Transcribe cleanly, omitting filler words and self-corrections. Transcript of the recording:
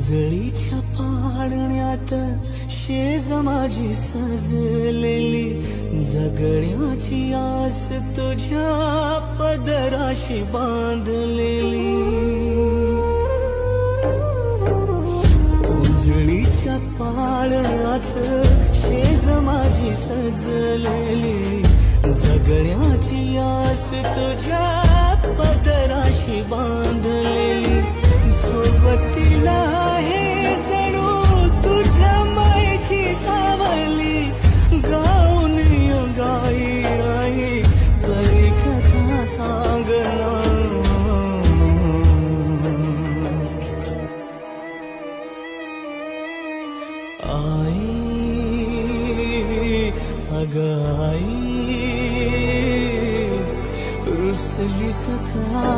कुंजळीच्या पाळण्यात शेज माझी सजलेली, जगण्याची आस तुझ्या पदराशी बांधलेली. कुंजळीच्या पाळण्यात शेज माझी सजलेली, जगण्याची आस तुझ्या पदराशी बांधलेली. सोबतीला आहे जणू तुझ्या मायेची सावली, गाऊन गाई आई तरी कथा सांगना. आई अगं आई रुसली सखा